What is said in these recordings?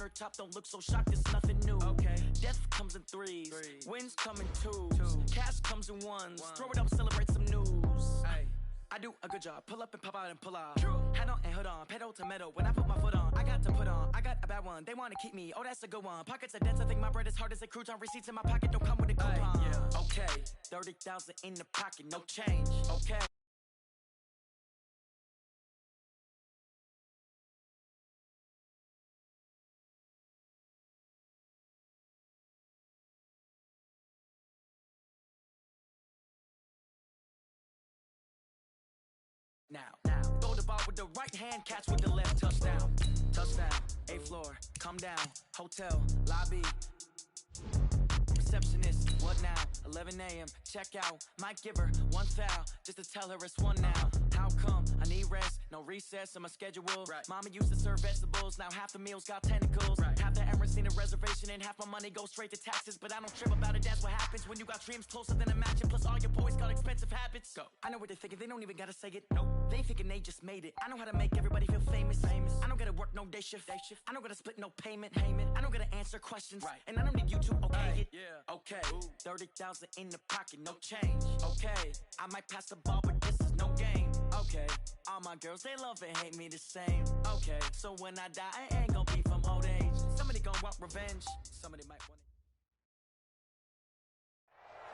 her top, don't look so shocked, it's nothing new. Okay. Death comes in threes, wins come in twos, cash comes in ones. Throw it up, celebrate some news. Ay. I do a good job, pull up and pop out and pull out. Hat on and hood on, pedal to metal. When I put my foot on, I got to put on. I got a bad one, they want to keep me, oh that's a good one. Pockets are dense, I think my bread is hard as a crouton. Receipts in my pocket don't come with a coupon. Yeah. Okay, 30,000 in the pocket, no change. Okay. Now, throw the ball with the right hand, catch with the left, touchdown. Touchdown, 8th floor, come down, hotel, lobby. Receptionist, what now? 11 a.m., check out, might give her one foul, just to tell her it's one now. How come? I need rest, no recess in my schedule. Right. Mama used to serve vegetables, now half the meals got tentacles. Right. Half the Emirates need a reservation and half my money goes straight to taxes. But I don't trip about it, that's what happens when you got dreams closer than a matching. Plus all your boys got expensive habits. Go. I know what they're thinking, they don't even gotta say it. Nope. They thinking they just made it. I know how to make everybody feel famous. I don't gotta work no day shift. I don't gotta split no payment. I don't gotta answer questions. Right. And I don't need you to okay it. Yeah. Okay. 30,000 in the pocket, no change. Okay. I might pass the ball, but this is no game. Okay. All my girls, they love and hate me the same. Okay. So when I die, I ain't gonna be from old age. Somebody gonna want revenge. Somebody might want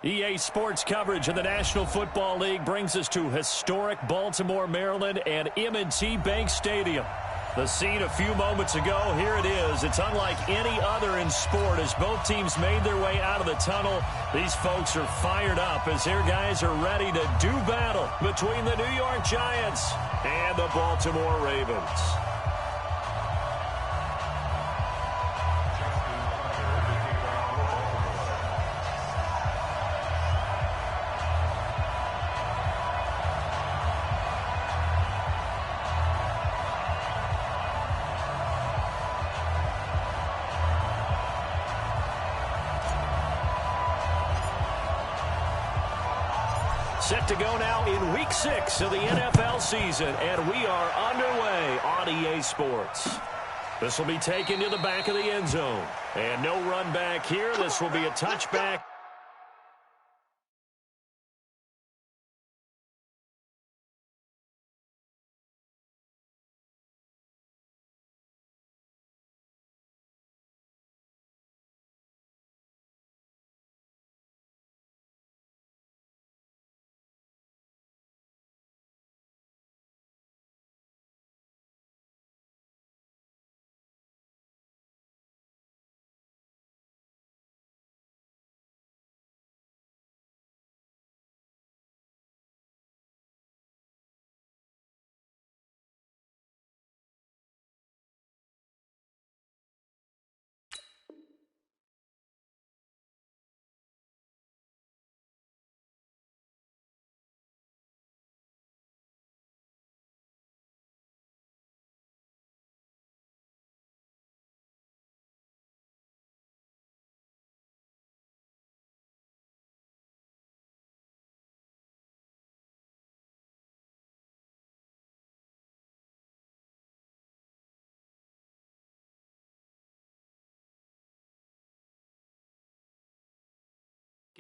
it. EA Sports coverage of the National Football League brings us to historic Baltimore, Maryland, and M&T Bank Stadium. The scene a few moments ago, here it is. It's unlike any other in sport as both teams made their way out of the tunnel. These folks are fired up as their guys are ready to do battle between the New York Giants and the Baltimore Ravens. Set to go now in Week 6 of the NFL season, and we are underway on EA Sports. This will be taken to the back of the end zone. And no run back here. This will be a touchback.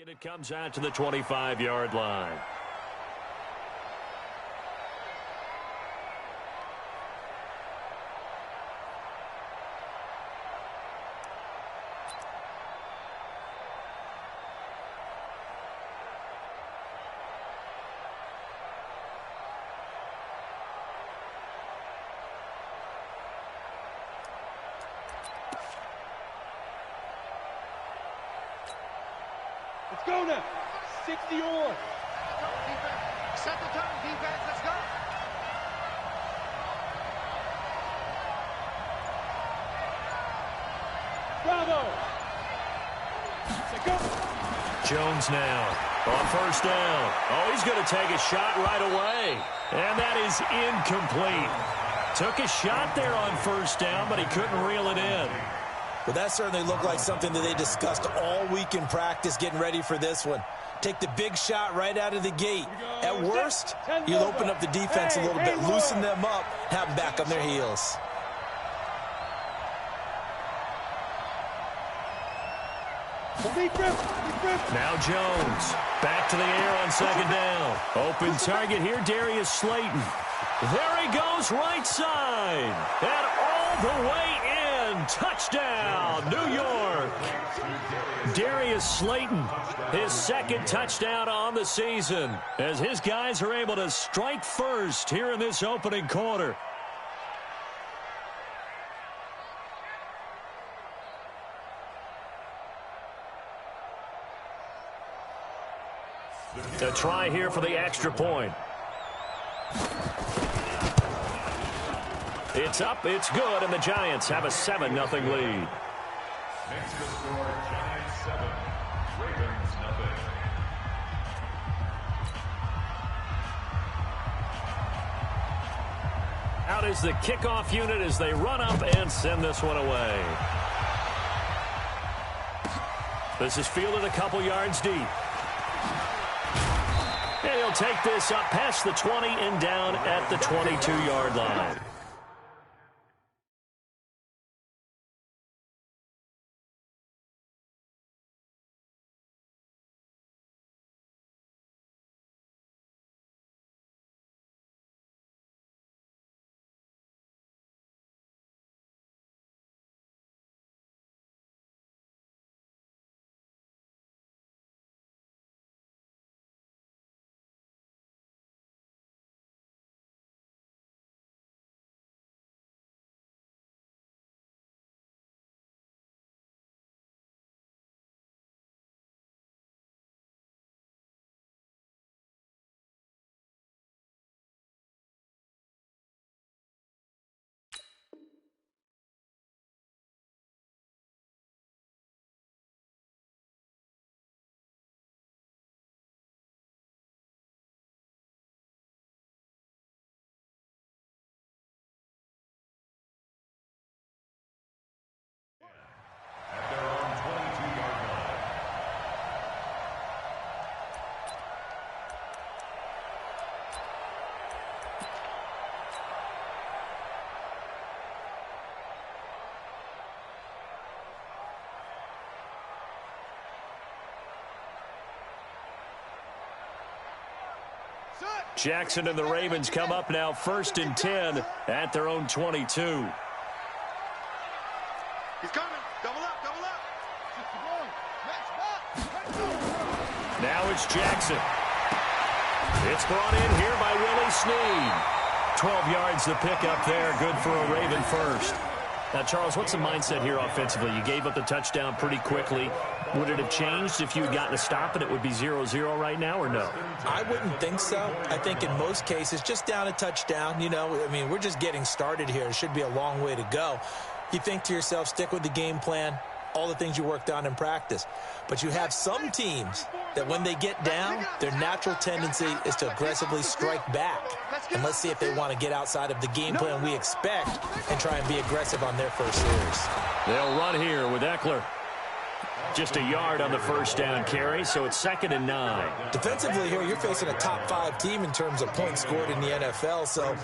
And it comes out to the 25-yard line. Let's go now. 60 on. Set the tone, defense. Let's go. Bravo. Go. Jones now on first down. Oh, he's going to take a shot right away. And that is incomplete. Took a shot there on first down, but he couldn't reel it in. Well, that certainly looked like something that they discussed all week in practice getting ready for this one. Take the big shot right out of the gate. At worst, you'll open up the defense a little bit, loosen them up, have them back on their heels. Now Jones. Back to the air on second down. Open target here, Darius Slayton. There he goes, right side. And all the way in. Touchdown, New York. Darius Slayton, his second touchdown on the season, as his guys are able to strike first here in this opening quarter. A try here for the extra point. It's up, it's good, and the Giants have a 7-0 lead. Next to score, Giants 7, Ravens 0. Out is the kickoff unit as they run up and send this one away. This is fielded a couple yards deep. And he'll take this up past the 20 and down at the 22-yard line. At their own 22-yard line. Jackson and the Ravens come up now 1st and 10 at their own 22. He's coming. Double up, double up. Now it's Jackson. It's brought in here by Willie Snead. 12 yards to pick up there. Good for a Raven first. Now, Charles, what's the mindset here offensively? You gave up the touchdown pretty quickly. Would it have changed if you had gotten a stop and it would be 0-0 right now, or no? I wouldn't think so. I think in most cases, just down a touchdown, you know, I mean, we're just getting started here. It should be a long way to go. You think to yourself, stick with the game plan, all the things you worked on in practice. But you have some teams that when they get down, their natural tendency is to aggressively strike back. And let's see if they want to get outside of the game plan we expect and try and be aggressive on their first series. They'll run here with Eckler. Just a yard on the first down carry, so it's 2nd and 9. Defensively here, you're facing a top-5 team in terms of points scored in the NFL. So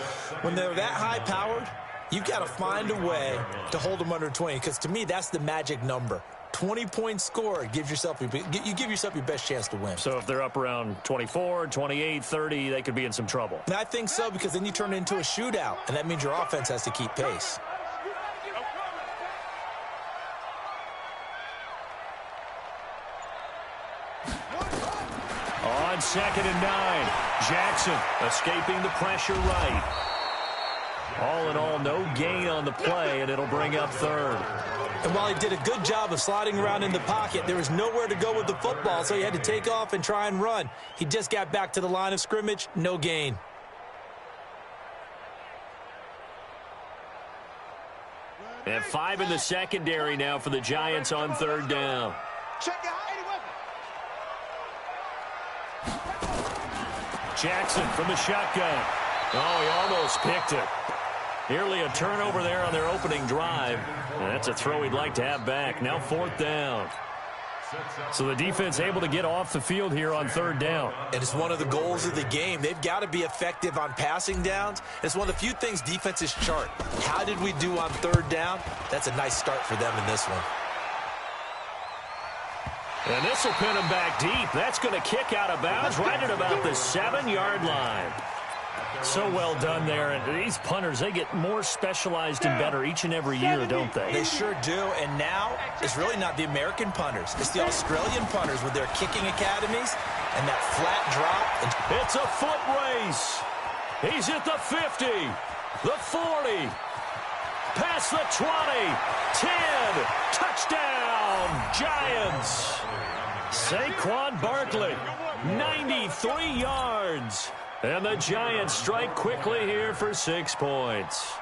when they're that high-powered, you've got to find a way to hold them under 20, because to me, that's the magic number. 20 points scored, you give yourself your best chance to win. So if they're up around 24, 28, 30, they could be in some trouble. And I think so, because then you turn it into a shootout, and that means your offense has to keep pace. On 2nd and 9, Jackson escaping the pressure right. All in all, no gain on the play, and it'll bring up 3rd. And while he did a good job of sliding around in the pocket, there was nowhere to go with the football, so he had to take off and try and run. He just got back to the line of scrimmage, no gain. And 5 in the secondary now for the Giants on 3rd down. Check your hiding weapon. Jackson from the shotgun. Oh, he almost picked it. Nearly a turnover there on their opening drive. And that's a throw he'd like to have back. Now 4th down. So the defense able to get off the field here on 3rd down. And it's one of the goals of the game. They've got to be effective on passing downs. It's one of the few things defenses chart. How did we do on 3rd down? That's a nice start for them in this one. And this will pin him back deep. That's going to kick out of bounds right at about the 7-yard line. So well done there. And these punters, they get more specialized and better each and every year, don't they? They sure do. And now it's really not the American punters. It's the Australian punters with their kicking academies and that flat drop. It's a foot race. He's at the 50, the 40, past the 20, 10, touchdown, Giants. Saquon Barkley, 93 yards. And the Giants strike quickly here for 6 points.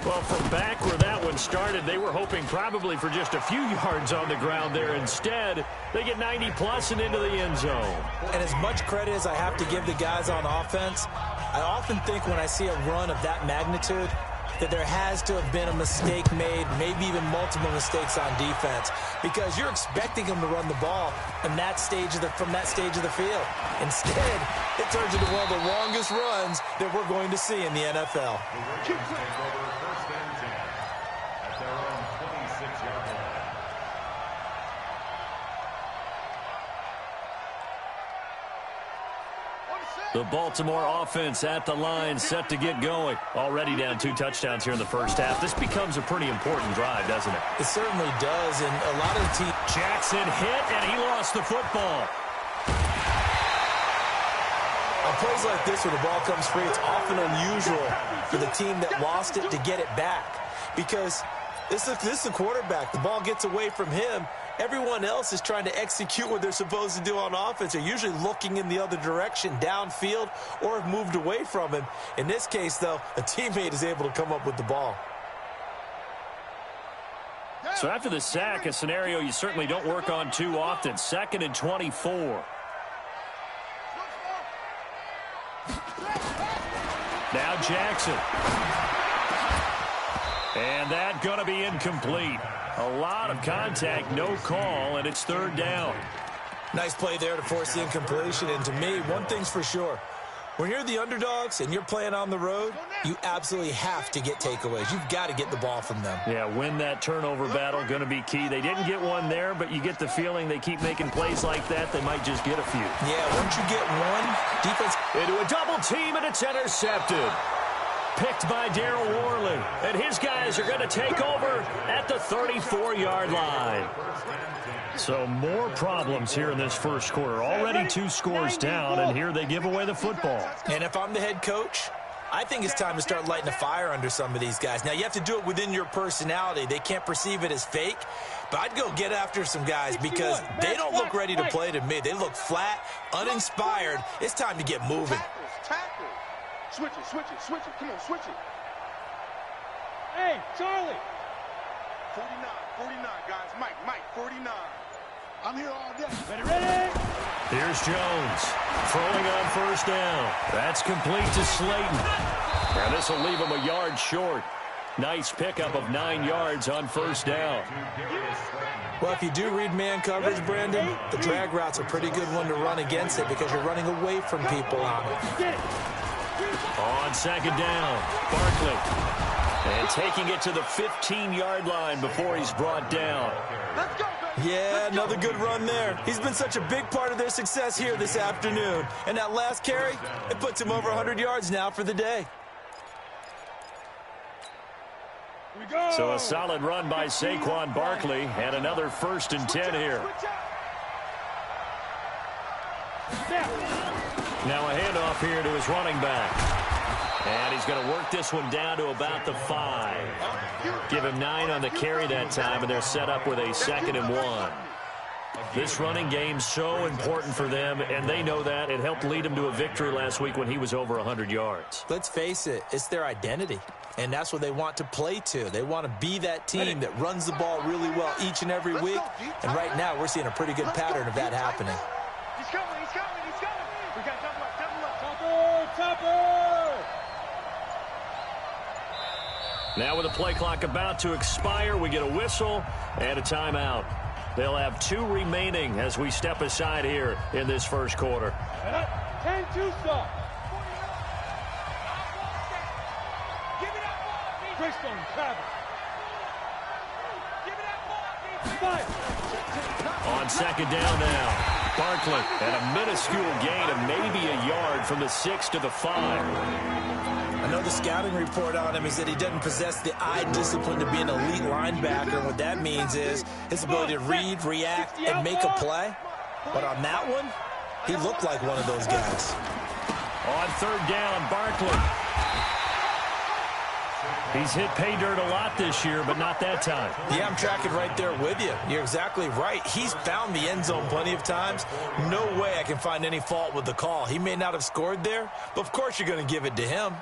Well, from back where that one started, they were hoping probably for just a few yards on the ground there. Instead, they get 90-plus and into the end zone. And as much credit as I have to give the guys on offense, I often think when I see a run of that magnitude that there has to have been a mistake made, maybe even multiple mistakes on defense, because you're expecting them to run the ball from that stage of the field. Instead, it turns into one of the longest runs that we're going to see in the NFL. Take over first and 10 at their own 26-yard line. The Baltimore offense at the line, set to get going. Already down 2 touchdowns here in the first half. This becomes a pretty important drive, doesn't it? It certainly does, and a lot of the team... Jackson hit, and he lost the football. On plays like this where the ball comes free, it's often unusual for the team that lost it to get it back. Because this is a quarterback. The ball gets away from him. Everyone else is trying to execute what they're supposed to do on offense. They're usually looking in the other direction, downfield, or have moved away from him. In this case, though, a teammate is able to come up with the ball. So after the sack, a scenario you certainly don't work on too often. 2nd and 24. Now Jackson. And that going to be incomplete. A lot of contact, no call, and it's 3rd down. Nice play there to force the incompletion. And to me, one thing's for sure. When you're the underdogs and you're playing on the road, you absolutely have to get takeaways. You've got to get the ball from them. Yeah, win that turnover battle, going to be key. They didn't get one there, but you get the feeling they keep making plays like that, they might just get a few. Yeah, once you get one, defense... Into a double team, and it's intercepted. Picked by Darryl Worley. And his guys are going to take over at the 34-yard line. So more problems here in this first quarter. Already 2 scores down, and here they give away the football. And if I'm the head coach, I think it's time to start lighting a fire under some of these guys. Now, you have to do it within your personality. They can't perceive it as fake. But I'd go get after some guys because they don't look ready to play to me. They look flat, uninspired. It's time to get moving. Tackle. Switch it, switch it, switch it. Come on, switch it. Hey, Charlie. 49, guys. Mike, 49. I'm here all day. Ready? Here's Jones throwing on 1st down. That's complete to Slayton. And this will leave him a yard short. Nice pickup of 9 yards on 1st down. Well, if you do read man coverage, Brandon, the drag route's a pretty good one to run against it because you're running away from people on it. On 2nd down, Barkley. And taking it to the 15-yard line before he's brought down. Let's go, baby. Yeah, another good run there. He's been such a big part of their success here this afternoon. And that last carry, it puts him over 100 yards now for the day. So a solid run by Saquon Barkley and another 1st and 10 here. Now a handoff here to his running back. And he's going to work this one down to about the 5. Give him 9 on the carry that time, and they're set up with a 2nd and 1. This running game's so important for them, and they know that. It helped lead them to a victory last week when he was over 100 yards. Let's face it, it's their identity, and that's what they want to play to. They want to be that team that runs the ball really well each and every week, and right now we're seeing a pretty good pattern of that happening. He's coming. We got double up. Topper! Now with the play clock about to expire, we get a whistle and a timeout. They'll have 2 remaining as we step aside here in this first quarter. 10-2 stop. Bristol, Travis. Fire. On second down now. Barkley at a minuscule gain of maybe a yard from the 6 to the 5. I know the scouting report on him is that he doesn't possess the eye discipline to be an elite linebacker. And what that means is his ability to read, react, and make a play. But on that one, he looked like one of those guys. On third down, Barkley. He's hit pay dirt a lot this year, but not that time. Yeah, I'm tracking right there with you. You're exactly right. He's found the end zone plenty of times. No way I can find any fault with the call. He may not have scored there, but of course you're going to give it to him.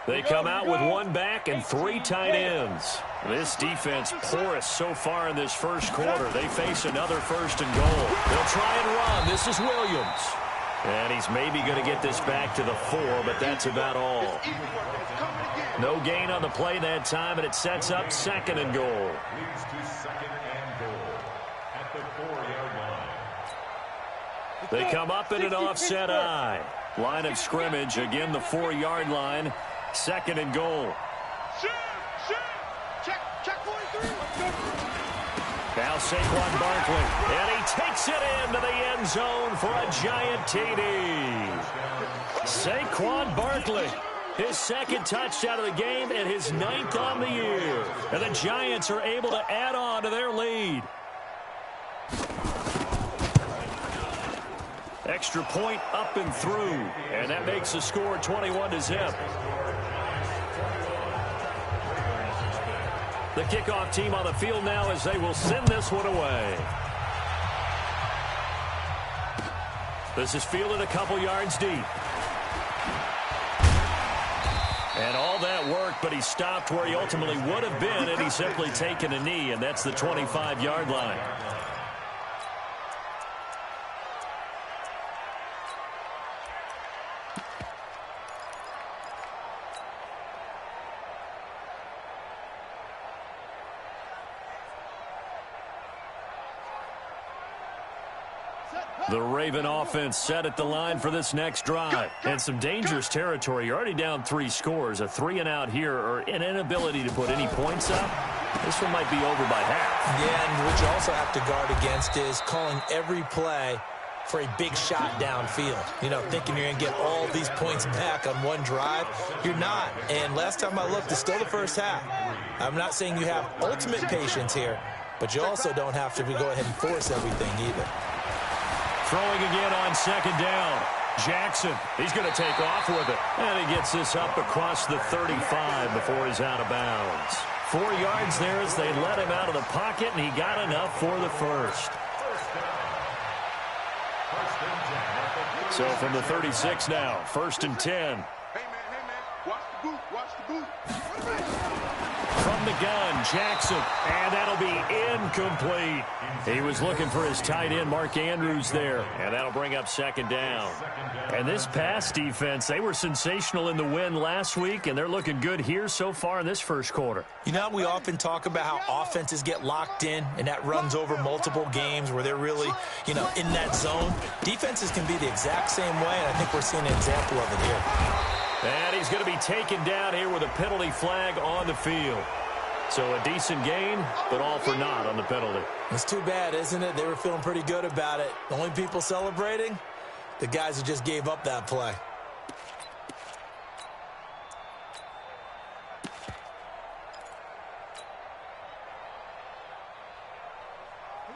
They come out with one back and 3 tight ends. This defense porous so far in this first quarter. They face another 1st and goal. They'll try and run. This is Williams. And he's maybe going to get this back to the 4, but that's about all. No gain on the play that time, and it sets up 2nd and goal. Leads to 2nd and goal at the 4-yard line. They come up in an offset eye. Line of scrimmage, again the 4-yard line. 2nd and goal. Check 43. Now Saquon Barkley, and he takes it into the end zone for a giant TD. Saquon Barkley, his 2nd touchdown of the game and his 9th on the year. And the Giants are able to add on to their lead. Extra point up and through, and that makes the score 21-0. The kickoff team on the field now as they will send this one away. This is fielded a couple yards deep. And all that work, but he stopped where he ultimately would have been had he simply taken a knee, and that's the 25-yard line. The Raven offense set at the line for this next drive. And some dangerous territory. You're already down 3 scores. A 3-and-out here or an inability to put any points up. This one might be over by half. Yeah, and what you also have to guard against is calling every play for a big shot downfield. You know, thinking you're going to get all these points back on one drive. You're not. And last time I looked, it's still the first half. I'm not saying you have ultimate patience here, but you also don't have to go ahead and force everything either. Throwing again on 2nd down. Jackson, he's going to take off with it. And he gets this up across the 35 before he's out of bounds. 4 yards there as they let him out of the pocket, and he got enough for the first. So from the 36 now, 1st and 10. Hey, man, watch the boot, watch the boot. From the gun, Jackson, and that'll be incomplete. He was looking for his tight end, Mark Andrews, there, and that'll bring up 2nd down. And this pass defense, they were sensational in the win last week, and they're looking good here so far in this first quarter. You know, we often talk about how offenses get locked in, and that runs over multiple games where they're really, you know, in that zone. Defenses can be the exact same way, and I think we're seeing an example of it here. And he's going to be taken down here with a penalty flag on the field. So a decent gain, but all for naught on the penalty. It's too bad, isn't it? They were feeling pretty good about it. The only people celebrating, the guys who just gave up that play.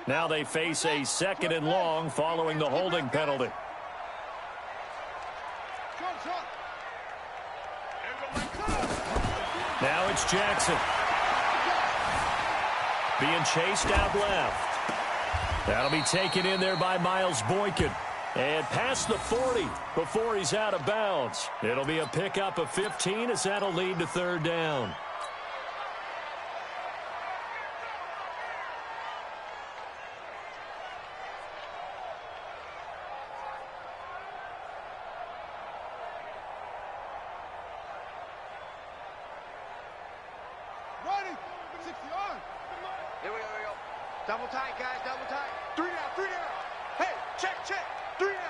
Now they face a 2nd and long following the holding penalty. Now it's Jackson. Being chased out left. That'll be taken in there by Miles Boykin. And past the 40 before he's out of bounds. It'll be a pickup of 15 as that'll lead to 3rd down. Double tight, guys, double tight. 3 down. Hey, check. 3 down.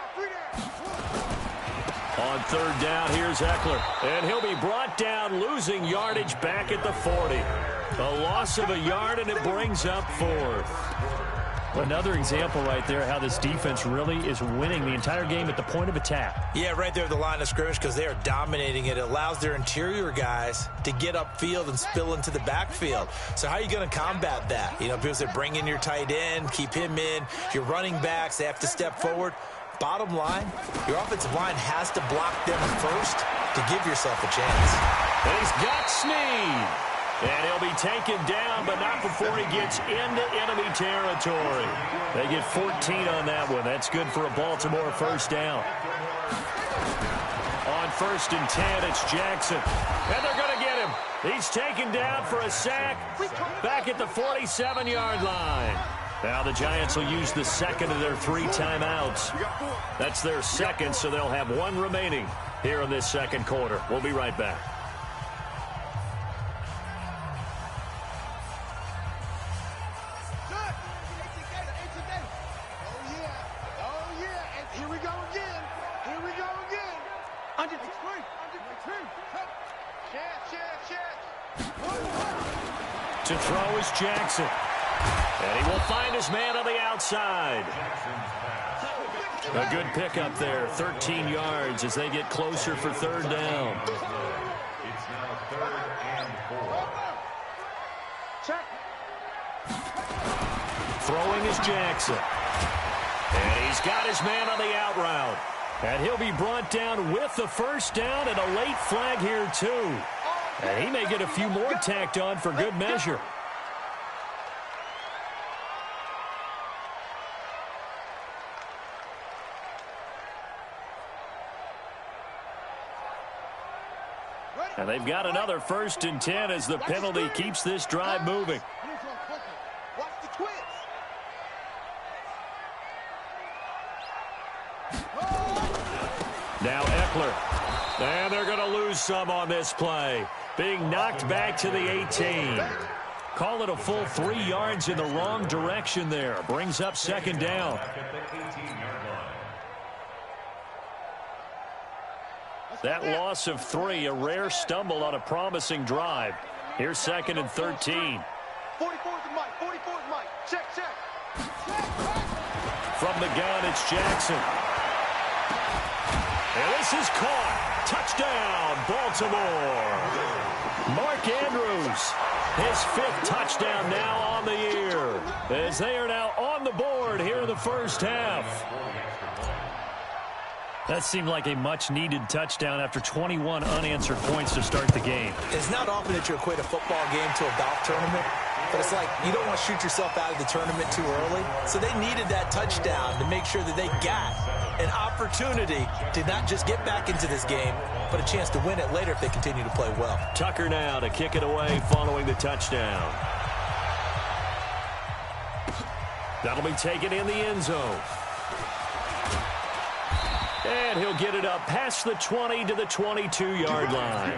On 3rd down, here's Eckler. And he'll be brought down, losing yardage back at the 40. A loss of a yard, and it brings up 4th. Another example right there how this defense really is winning the entire game at the point of attack. Yeah, right there at the line of scrimmage because they are dominating it. It allows their interior guys to get upfield and spill into the backfield. So how are you going to combat that? You know, people say bring in your tight end, keep him in. Your running backs, they have to step forward. Bottom line, your offensive line has to block them first to give yourself a chance. And he's got Snead. And he'll be taken down, but not before he gets into enemy territory. They get 14 on that one. That's good for a Baltimore first down. On 1st and 10, it's Jackson. And they're going to get him. He's taken down for a sack back at the 47-yard line. Now the Giants will use the second of their 3 timeouts. That's their second, so they'll have 1 remaining here in this second quarter. We'll be right back. To throw is Jackson. And he will find his man on the outside. A good pickup there, 13 yards as they get closer for 3rd down. It's now 3rd and 4. Check. Throwing is Jackson. And he's got his man on the out route. And he'll be brought down with the first down and a late flag here too. And he may get a few more tacked on for good measure. And they've got another 1st and 10 as the penalty keeps this drive moving. Watch the twist. Now Eckler. And they're going to lose some on this play. Being knocked back to the 18. Call it a full 3 yards in the wrong direction there. Brings up 2nd down. That loss of 3, a rare stumble on a promising drive. Here's 2nd and 13. 44's Mike. 44's Mike. Check, check. From the gun, it's Jackson. And this is caught. Touchdown, Baltimore. Mark Andrews, his 5th touchdown now on the year, as they are now on the board here in the first half. That seemed like a much-needed touchdown after 21 unanswered points to start the game. It's not often that you equate a football game to a golf tournament, but it's like you don't want to shoot yourself out of the tournament too early. So they needed that touchdown to make sure that they got an opportunity to not just get back into this game, but a chance to win it later if they continue to play well. Tucker now to kick it away following the touchdown. That'll be taken in the end zone. And he'll get it up past the 20 to the 22-yard line.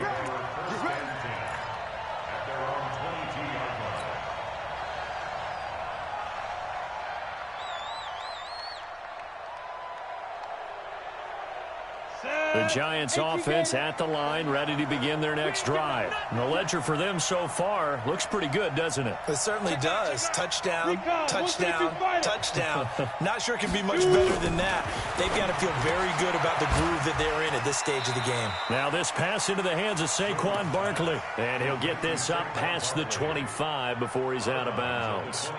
The Giants offense at the line, ready to begin their next drive. And the ledger for them so far looks pretty good, doesn't it? It certainly does. Touchdown, touchdown, touchdown. Not sure it can be much better than that. They've got to feel very good about the groove that they're in at this stage of the game. Now this pass into the hands of Saquon Barkley. And he'll get this up past the 25 before he's out of bounds.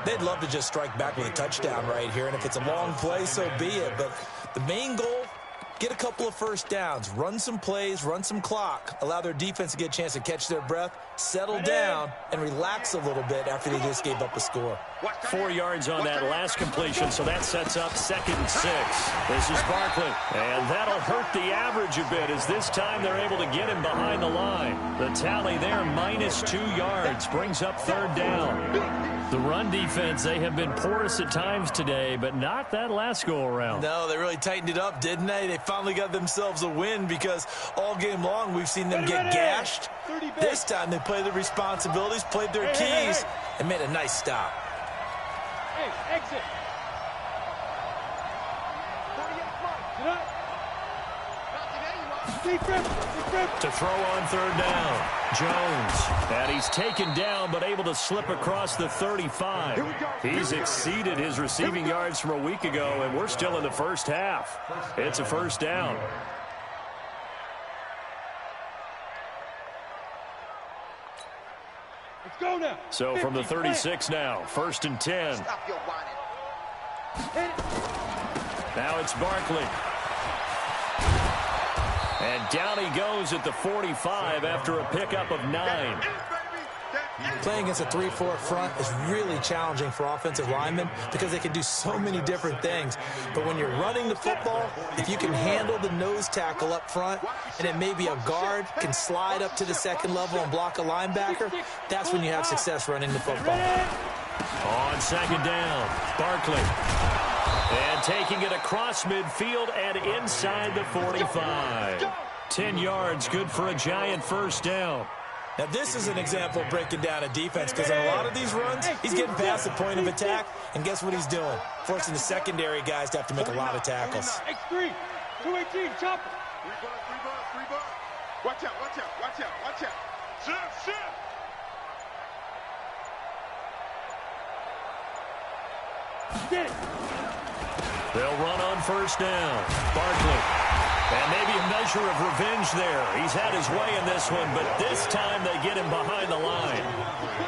They'd love to just strike back with a touchdown right here. And if it's a long play, so be it. But the main goal, get a couple of first downs, run some plays, run some clock, allow their defense to get a chance to catch their breath, settle down, and relax a little bit after they just gave up a score. 4 yards on that last completion, so that sets up 2nd and 6. This is Barkley, and that'll hurt the average a bit as this time they're able to get him behind the line. The tally there, minus 2 yards, brings up 3rd down. The run defense, they have been porous at times today, but not that last go-around. No, they really tightened it up, didn't they? They finally got themselves a win because all game long we've seen them get gashed. This time they played their responsibilities, played their keys, and made a nice stop. Hey, exit. To throw on 3rd down. Jones, and he's taken down but able to slip across the 35. He's exceeded his receiving yards from a week ago, and we're still in the first half. It's a first down. Let's go now. So from the 36 now, 1st and 10. Stop your whining. Now it's Barkley. And down he goes at the 45 after a pickup of 9. Playing against a 3-4 front is really challenging for offensive linemen because they can do so many different things. But when you're running the football, if you can handle the nose tackle up front, and then maybe a guard can slide up to the second level and block a linebacker, that's when you have success running the football. On 2nd down, Barkley. And taking it across midfield and inside the 45. 10 yards, good for a giant first down. Now, this is an example of breaking down a defense because in a lot of these runs, he's getting past the point of attack, and guess what he's doing? Forcing the secondary guys to have to make a lot of tackles. X3, 218, chopper. 3 bars. Watch out. Shift. Get it. They'll run on 1st down. Barkley. And maybe a measure of revenge there. He's had his way in this one, but this time they get him behind the line.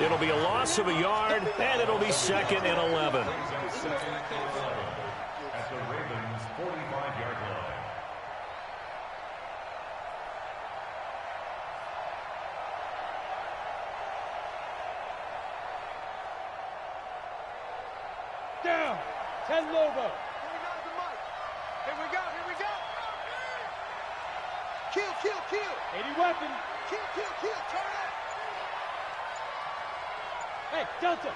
It'll be a loss of a yard, and it'll be 2nd and 11. At the Ravens' 45-yard line. Down. 10 Lobo. Here we go. Kill. 80 weapon. Kill. Turn up. Hey, Delta.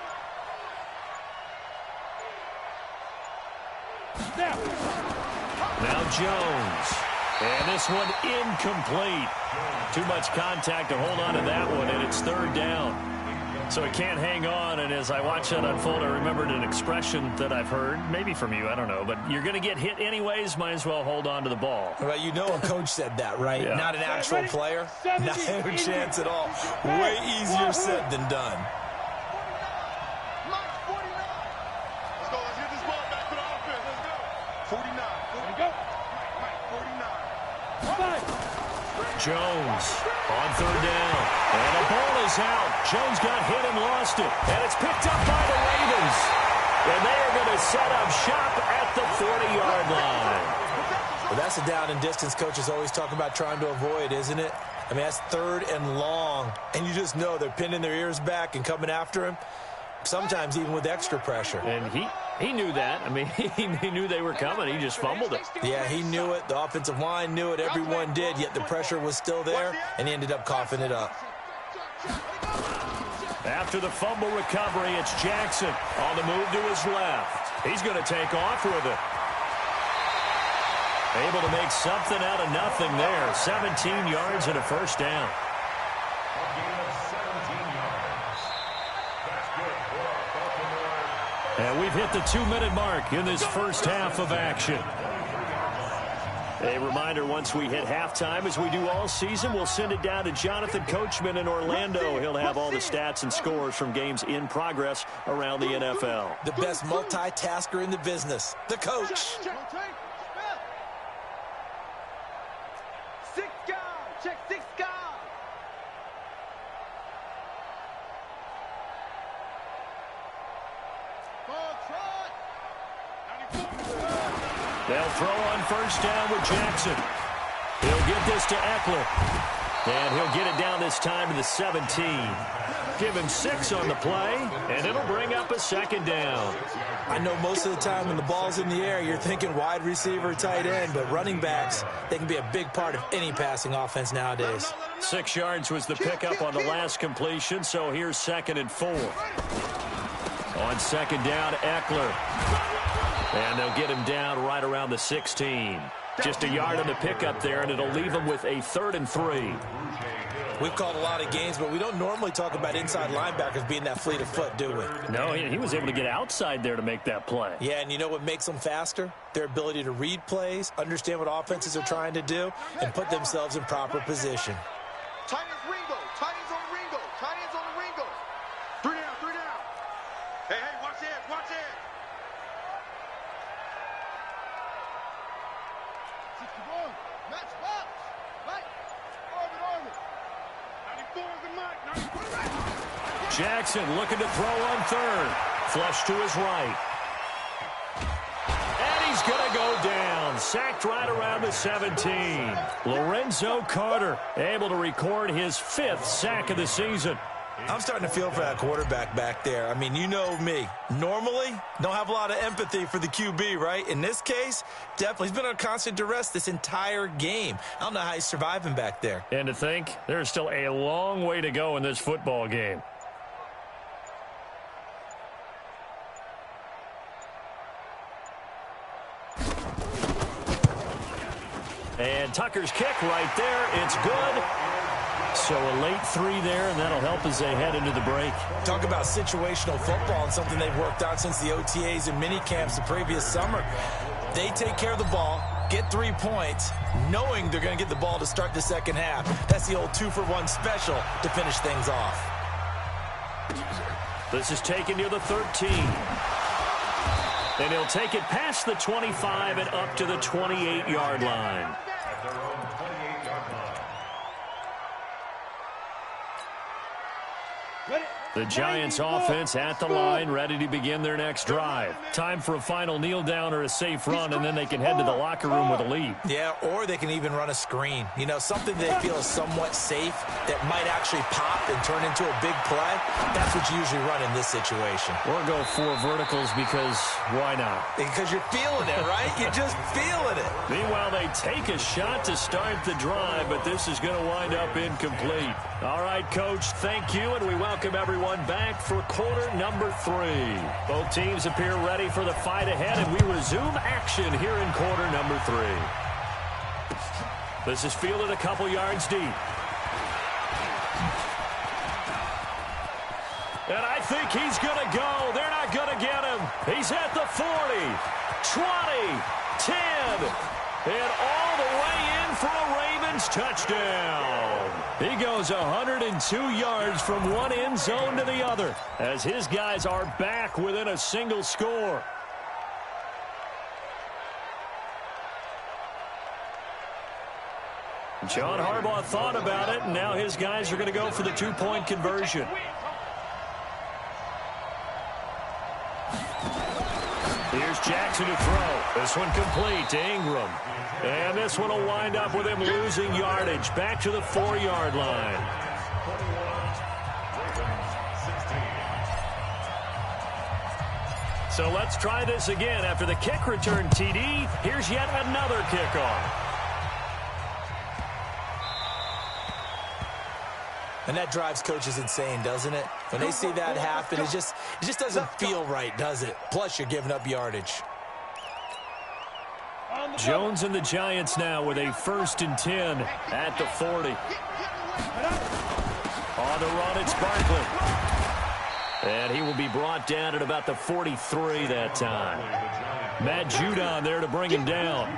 Now. Now Jones. And this one incomplete. Too much contact to hold on to that one, and it's 3rd down. So it can't hang on, and as I watch that unfold, I remembered an expression that I've heard, maybe from you, I don't know, but you're going to get hit anyways, might as well hold on to the ball. Well, you know a coach said that, right? Yeah. Not an actual player. Not a chance at all. Way easier said than done. Mike, 49. Let's get this ball back to the offense. Let's go. 49. There we go. Mike, 49. 5. Jones on 3rd down. And the ball is out. Jones got hit and lost it. And it's picked up by the Ravens. And they are going to set up shop at the 40-yard line. Well, that's a down and distance coaches always talk about trying to avoid, isn't it? I mean, that's 3rd and long. And you just know they're pinning their ears back and coming after him, sometimes even with extra pressure. And he knew that. I mean, he knew they were coming. He just fumbled it. Yeah, he knew it. The offensive line knew it. Everyone did, yet the pressure was still there, and he ended up coughing it up. After the fumble recovery, it's Jackson on the move to his left. He's going to take off with it. Able to make something out of nothing there. 17 yards and a first down. And we've hit the 2-minute mark in this first half of action. A reminder, once we hit halftime, as we do all season, we'll send it down to Jonathan Coachman in Orlando. He'll have all the stats and scores from games in progress around the NFL. The best multitasker in the business, the coach. 6 guys. Check 6 guys. They'll throw on first down with Jackson. He'll get this to Eckler. And he'll get it down this time to the 17. Give him 6 on the play, and it'll bring up a 2nd down. I know most of the time when the ball's in the air, you're thinking wide receiver, tight end, but running backs, they can be a big part of any passing offense nowadays. 6 yards was the pickup on the last completion, so here's 2nd and 4. On 2nd down, Eckler. And they'll get him down right around the 16. Just a yard on the pickup there, and it'll leave him with a 3rd and 3. We've called a lot of games, but we don't normally talk about inside linebackers being that fleet of foot, do we? No, he was able to get outside there to make that play. Yeah, and you know what makes them faster? Their ability to read plays, understand what offenses are trying to do, and put themselves in proper position. Tight as Ringo. Tight Hey, watch it, watch it. 61, match box. Right. Orbit. 94 is the mic. 94 right. Jackson looking to throw on third. Flush to his right. And he's going to go down. Sacked right around the 17. Lorenzo Carter able to record his 5th sack of the season. I'm starting to feel for that quarterback back there. I mean, you know me. Normally, don't have a lot of empathy for the QB, right? In this case, definitely. He's been on constant duress this entire game. I don't know how he's surviving back there. And to think, there's still a long way to go in this football game. And Tucker's kick right there. It's good. So a late 3 there, and that'll help as they head into the break. Talk about situational football and something they've worked on since the OTAs and mini camps the previous summer. They take care of the ball, get 3 points, knowing they're going to get the ball to start the second half. That's the old 2-for-1 special to finish things off. This is taken near the 13. And he'll take it past the 25 and up to the 28-yard line. At their own 28-yard line. The Giants offense at the line, ready to begin their next drive. Time for a final kneel down or a safe run, and then they can head to the locker room with a lead. Yeah, or they can even run a screen. You know, something they feel is somewhat safe that might actually pop and turn into a big play. That's what you usually run in this situation. Or go 4 verticals because why not? Because you're feeling it, right? You're just feeling it. Meanwhile, they take a shot to start the drive, but this is going to wind up incomplete. All right, Coach, thank you, and we welcome everyone back for quarter number 3. Both teams appear ready for the fight ahead, and we resume action here in quarter number 3. This is fielded a couple yards deep. And I think he's going to go. They're not going to get him. He's at the 40, 20, 10, and all the way in for a Ravens touchdown. He goes 102 yards from one end zone to the other as his guys are back within a single score. John Harbaugh thought about it, and now his guys are going to go for the 2-point conversion. Here's Jackson to throw. This one complete to Ingram. And this one will wind up with him losing yardage. Back to the 4-yard line. So let's try this again. After the kick return TD, here's yet another kickoff. And that drives coaches insane, doesn't it? When they see that happen, it just doesn't feel right, does it? Plus, you're giving up yardage. Jones and the Giants now with a 1st and 10 at the 40. On the run, it's Barkley. And he will be brought down at about the 43 that time. Matt Judon there to bring him down.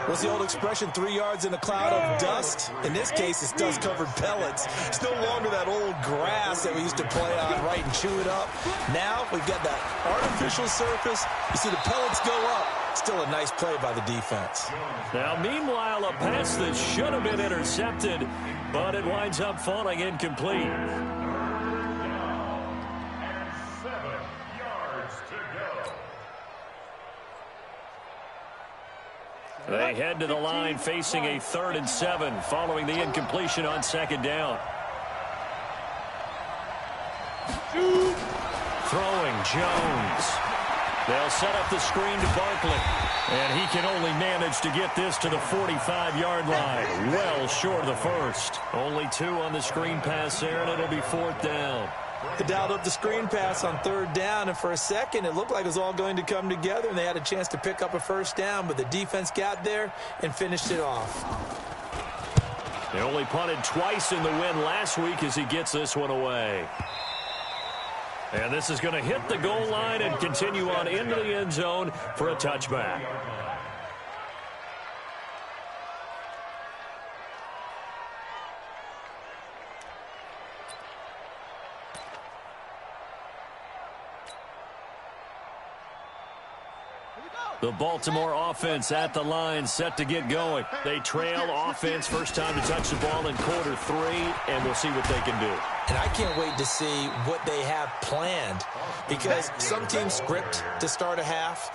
What's the old expression, 3 yards in a cloud of dust? In this case, it's dust-covered pellets. It's no longer that old grass that we used to play on, right, and chew it up. Now we've got that artificial surface. You see the pellets go up. Still a nice play by the defense. Now, meanwhile, a pass that should have been intercepted, but it winds up falling incomplete. 7 yards to go. They head to the line facing a 3rd and 7 following the incompletion on 2nd down. Throwing Jones. They'll set up the screen to Barkley. And he can only manage to get this to the 45-yard line. Well short of the 1st. Only 2 on the screen pass there, and it'll be 4th down. They dialed up the screen pass on 3rd down, and for a second, it looked like it was all going to come together, and they had a chance to pick up a 1st down, but the defense got there and finished it off. They only punted twice in the win last week as he gets this one away. And this is going to hit the goal line and continue on into the end zone for a touchback. The Baltimore offense at the line, set to get going. They trail offense, first time to touch the ball in quarter 3, and we'll see what they can do. And I can't wait to see what they have planned, because some teams script to start a half.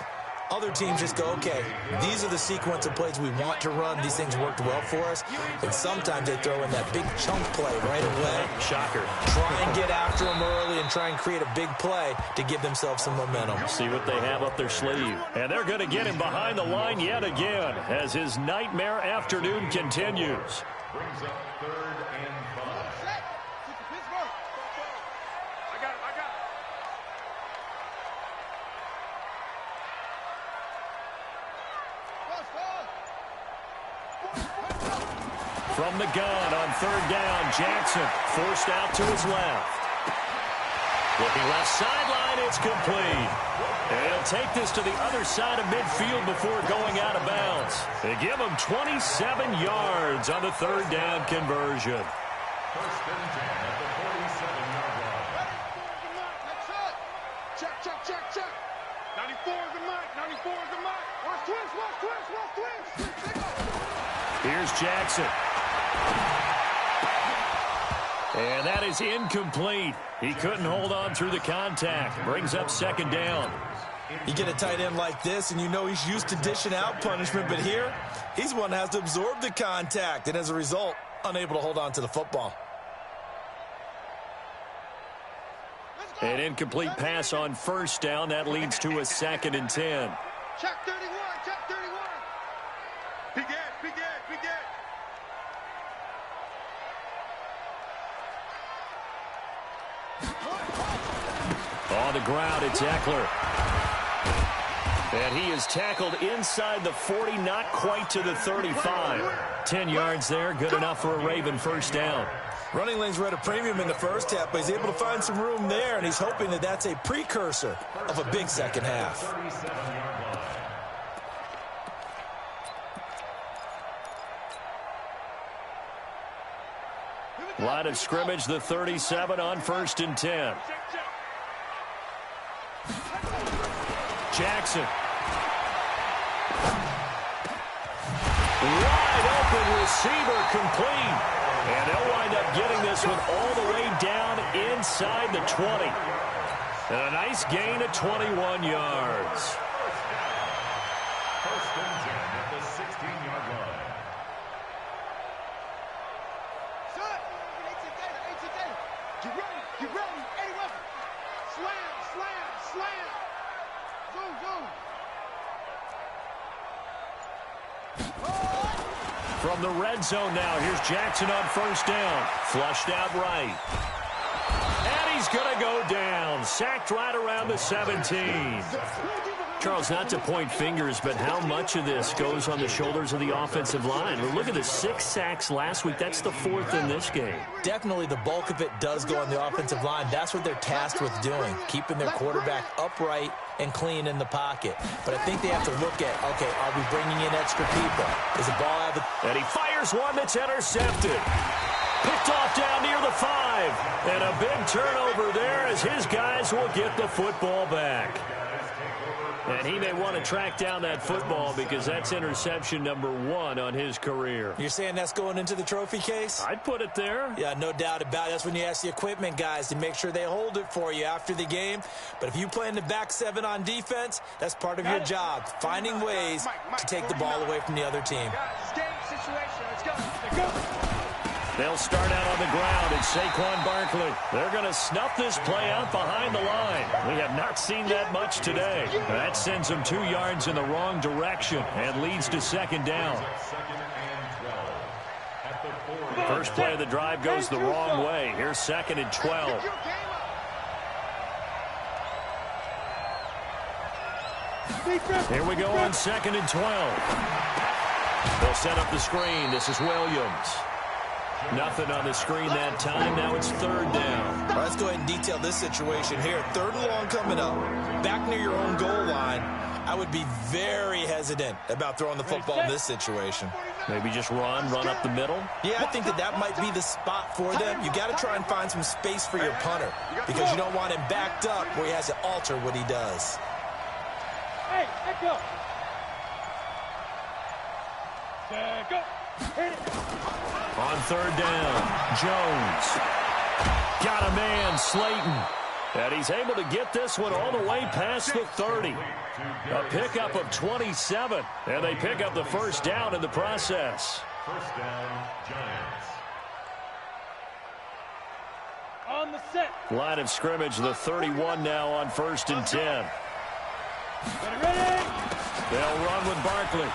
Other teams just go, okay, these are the sequence of plays we want to run. These things worked well for us. And sometimes they throw in that big chunk play right away. Shocker. Try and get after them early and try and create a big play to give themselves some momentum. See what they have up their sleeve. And they're going to get him behind the line yet again as his nightmare afternoon continues. Brings up 3rd and 5. Set. Kick to Pittsburgh. I got it. From the gun on 3rd down, Jackson forced out to his left. Looking left sideline, it's complete. And he'll take this to the other side of midfield before going out of bounds. They give him 27 yards on the 3rd down conversion. 1st and 10 at the 47-yard line. Next up. Check. 94 is the mark. Watch twins. Here's Jackson. And that is incomplete. He couldn't hold on through the contact. Brings up 2nd down. You get a tight end like this, and you know he's used to dishing out punishment, but here, he's one that has to absorb the contact, and as a result, unable to hold on to the football. An incomplete pass on 1st down. That leads to a 2nd and 10. Check 31. Be good. On the ground, it's Eckler. And he is tackled inside the 40, not quite to the 35. 10 yards there, good enough for a Raven 1st down. Running lanes were at a premium in the first half, but he's able to find some room there, and he's hoping that that's a precursor of a big second half. 37-yard line. Line of scrimmage, the 37 on 1st and 10. Jackson. Wide open receiver, complete. And they'll wind up getting this one all the way down inside the 20. And a nice gain of 21 yards. 1st and 10 at the 16-yard line. Set. 18 data. Get ready. Any weapon. Slam. Zoom. From the red zone now, here's Jackson on 1st down. Flushed out right. And he's going to go down. Sacked right around the 17. Charles, not to point fingers, but how much of this goes on the shoulders of the offensive line? Well, look at the 6 sacks last week. That's the 4th in this game. Definitely the bulk of it does go on the offensive line. That's what they're tasked with doing, keeping their quarterback upright and clean in the pocket. But I think they have to look at, okay, are we bringing in extra people? Is the ball out of the... And he fires one that's intercepted. Picked off down near the 5. And a big turnover there as his guys will get the football back. And he may want to track down that football because that's interception number 1 on his career. You're saying that's going into the trophy case? I'd put it there. Yeah, no doubt about it. That's when you ask the equipment guys to make sure they hold it for you after the game. But if you play in the back 7 on defense, that's part of your job, finding ways to take the ball away from the other team. Guys, game situation. Let's go. They'll start out on the ground. It's Saquon Barkley. They're going to snuff this play out behind the line. We have not seen that much today. That sends them 2 yards in the wrong direction and leads to 2nd down. 2nd and 12 at the 4. First play of the drive goes the wrong way. Here's 2nd and 12. Here we go on 2nd and 12. They'll set up the screen. This is Williams. Nothing on the screen that time. Now it's 3rd down. Let's go ahead and detail this situation here. 3rd and long coming up. Back near your own goal line. I would be very hesitant about throwing the football in this situation. Maybe just run up the middle. Yeah, I think that might be the spot for them. You got to try and find some space for your punter because you don't want him backed up where he has to alter what he does. Hey, echo. Set, go. Hit it. On third down, Jones. Got a man, Slayton. And he's able to get this one all the way past the 30. A pickup of 27. And they pick up the first down in the process. First down, Giants. On the set. Line of scrimmage, the 31 now on 1st and 10. Ready. They'll run with Barkley.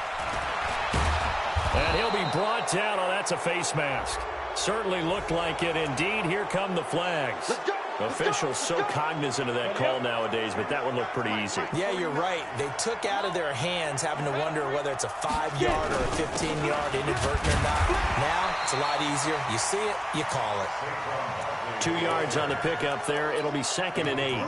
And he'll be brought down. Oh, that's a face mask. Certainly looked like it. Indeed, here come the flags. Officials so cognizant of that call nowadays, but that one looked pretty easy. Yeah, you're right. They took out of their hands having to wonder whether it's a 5-yard or a 15-yard, inadvertent or not. Now, it's a lot easier. You see it, you call it. 2 yards on the pickup there. It'll be 2nd and 8.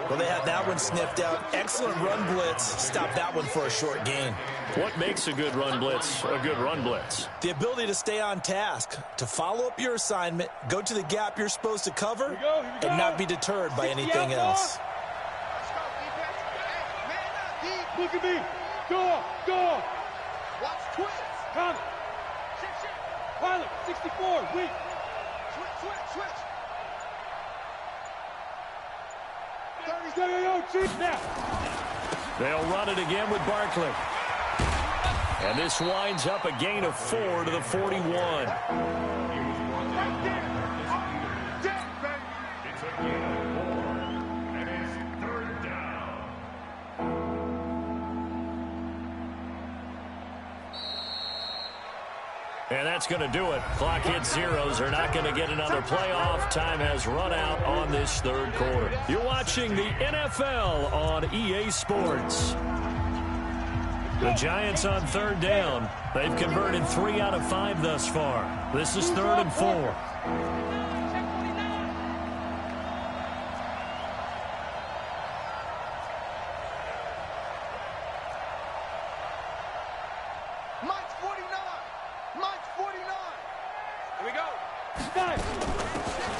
Well, they had that one sniffed out. Excellent run blitz. Stop that one for a short gain. What makes a good run blitz a good run blitz? The ability to stay on task, to follow up your assignment, go to the gap you're supposed to cover, and not be deterred by anything else. Let's go, defense. Hey, man up, deep. Look at me. Go. Go. Watch twins. Conley. Shit. Pilot. 64. Weak. Switch. 30. Yo, chief. Now. They'll run it again with Barkley. And this winds up a gain of 4 to the 41. It's a gain of 4. And it's 3rd down. And that's going to do it. Clock hits zeros. They're not going to get another playoff. Time has run out on this 3rd quarter. You're watching the NFL on EA Sports. The Giants on 3rd down. They've converted 3 out of 5 thus far. This is 3rd and 4. Mike's 49. Mike's 49. Here we go.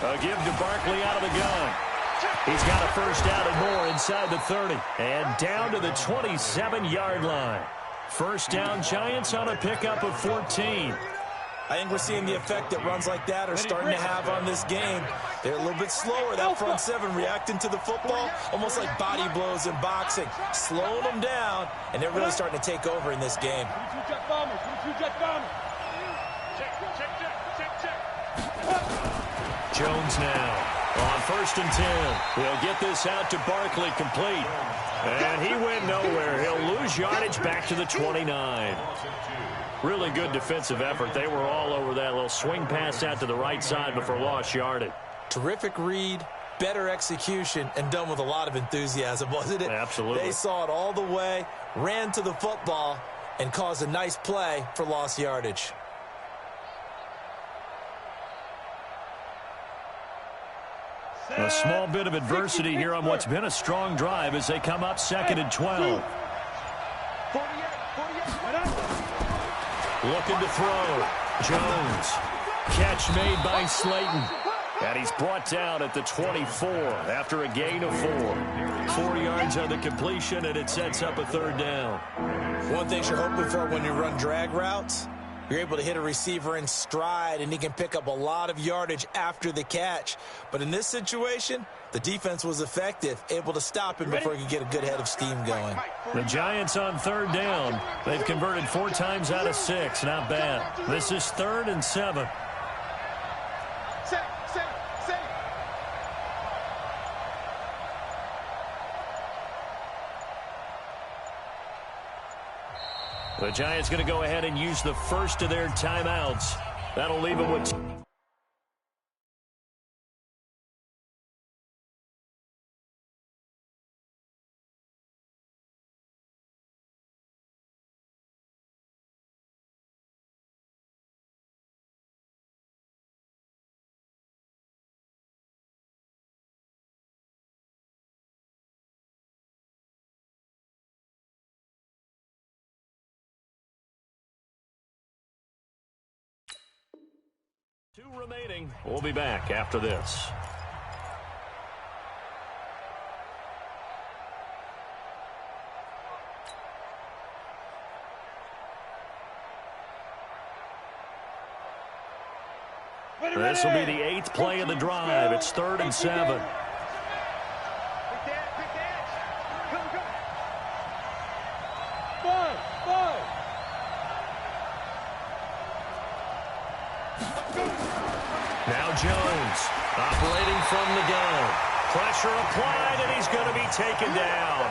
A give to Barkley out of the gun. He's got a first down and more inside the 30. And down to the 27-yard line. First down, Giants on a pickup of 14. I think we're seeing the effect that runs like that are starting to have on this game. They're a little bit slower, that front 7, reacting to the football, almost like body blows in boxing, slowing them down, and they're really starting to take over in this game. 22 jet bombers. 22 jet bombers. Check. Jones now on 1st and 10. He'll get this out to Barkley, complete. And he went nowhere. He'll lose yardage back to the 29. Really good defensive effort. They were all over that little swing pass out to the right side before lost yardage. Terrific read, better execution, and done with a lot of enthusiasm, wasn't it? Absolutely. They saw it all the way, ran to the football, and caused a nice play for lost yardage. A small bit of adversity here on what's been a strong drive as they come up 2nd and 12. 48. Looking to throw. Jones. Catch made by Slayton. And he's brought down at the 24 after a gain of 4. 4 yards on the completion, and it sets up a 3rd down. One thing you're hoping for when you run drag routes, you're able to hit a receiver in stride, and he can pick up a lot of yardage after the catch. But in this situation, the defense was effective, able to stop him before he could get a good head of steam going. The Giants on 3rd down. They've converted 4 times out of 6. Not bad. This is 3rd and 7. Set. The Giants going to go ahead and use the first of their timeouts. That'll leave them with... Two remaining. We'll be back after this. This will be the 8th play of the drive. It's 3rd and 7. Now Jones operating from the gun. Pressure applied, and he's going to be taken down.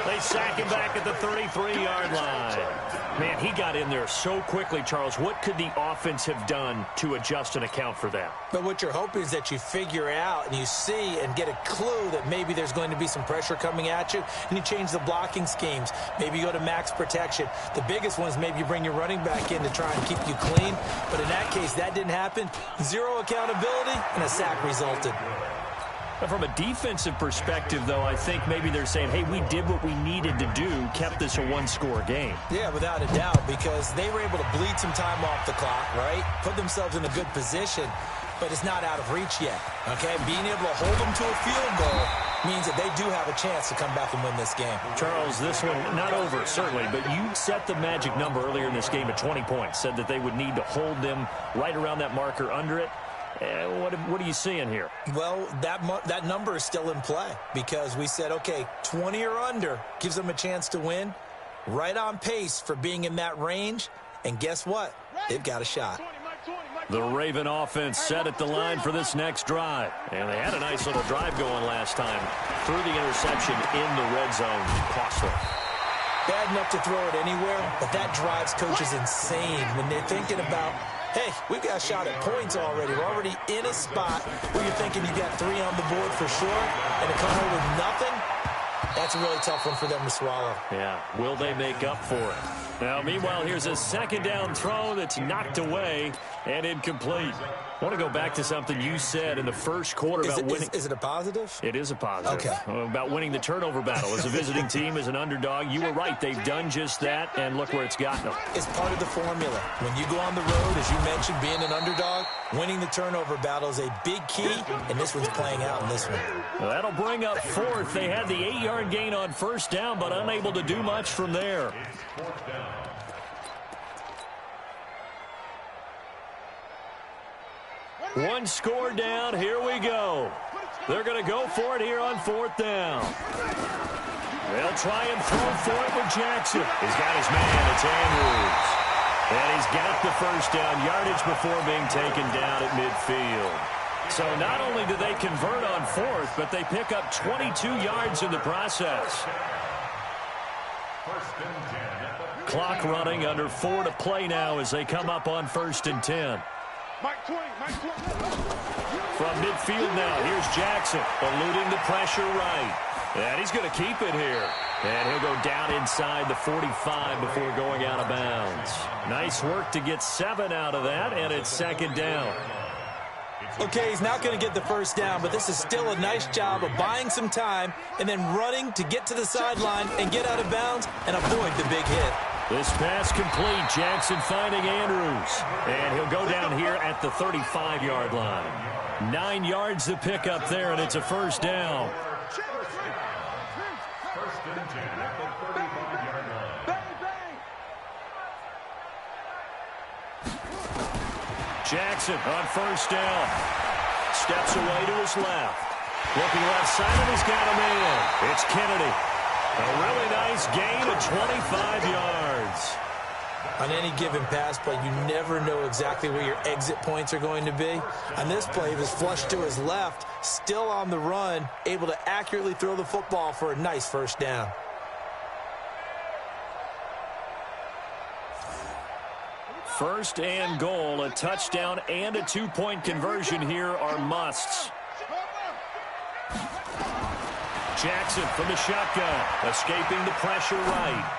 They sack him back at the 33-yard line. Man, he got in there so quickly, Charles. What could the offense have done to adjust and account for that? But what you're hoping is that you figure out and you see and get a clue that maybe there's going to be some pressure coming at you, and you change the blocking schemes. Maybe you go to max protection. The biggest one is maybe you bring your running back in to try and keep you clean. But in that case, that didn't happen. Zero accountability, and a sack resulted. From a defensive perspective, though, I think maybe they're saying, hey, we did what we needed to do, kept this a one-score game. Yeah, without a doubt, because they were able to bleed some time off the clock, right? Put themselves in a good position, but it's not out of reach yet, okay? Being able to hold them to a field goal means that they do have a chance to come back and win this game. Charles, this one, not over, certainly, but you set the magic number earlier in this game at 20 points, said that they would need to hold them right around that marker under it. What are you seeing here? Well, that number is still in play because we said, okay, 20 or under gives them a chance to win. Right on pace for being in that range. And guess what? They've got a shot. The Raven offense set at the line for this next drive. And they had a nice little drive going last time. Threw the interception in the red zone. Costly. Bad enough to throw it anywhere, but that drives coaches insane when they're thinking about, hey, we've got a shot at points already. We're already in a spot where you're thinking you got 3 on the board for sure, and to come away with nothing, that's a really tough one for them to swallow. Yeah, will they make up for it? Now, meanwhile, here's a second down throw that's knocked away and incomplete. I want to go back to something you said in the first quarter about winning. Is it a positive? It is a positive. Okay. About winning the turnover battle. As a visiting team, as an underdog, you were right. They've done just that, and look where it's gotten them. It's part of the formula. When you go on the road, as you mentioned, being an underdog, winning the turnover battle is a big key, and this one's playing out in this one. Well, that'll bring up 4th. They had the 8-yard gain on first down, but unable to do much from there. One score down. Here we go. They're going to go for it here on 4th down. They'll try and throw for it with Jackson. He's got his man. It's Andrews. And he's got the first down yardage before being taken down at midfield. So not only do they convert on 4th, but they pick up 22 yards in the process. Clock running under 4 to play now as they come up on 1st and 10. From midfield now, here's Jackson, eluding the pressure right. And he's going to keep it here. And he'll go down inside the 45 before going out of bounds. Nice work to get 7 out of that, and it's 2nd down. Okay, he's not going to get the first down, but this is still a nice job of buying some time and then running to get to the sideline and get out of bounds and avoid the big hit. This pass complete. Jackson finding Andrews. And he'll go down here at the 35-yard line. 9 yards to pick up there, and it's a first down. Jackson on first down. Steps away to his left. Looking left side, and he's got a man. It's Kennedy. A really nice gain of 25 yards. On any given pass play, you never know exactly where your exit points are going to be. On this play, he was flushed to his left, still on the run, able to accurately throw the football for a nice first down. First and goal, a touchdown and a 2-point conversion here are musts. Jackson from the shotgun, escaping the pressure right.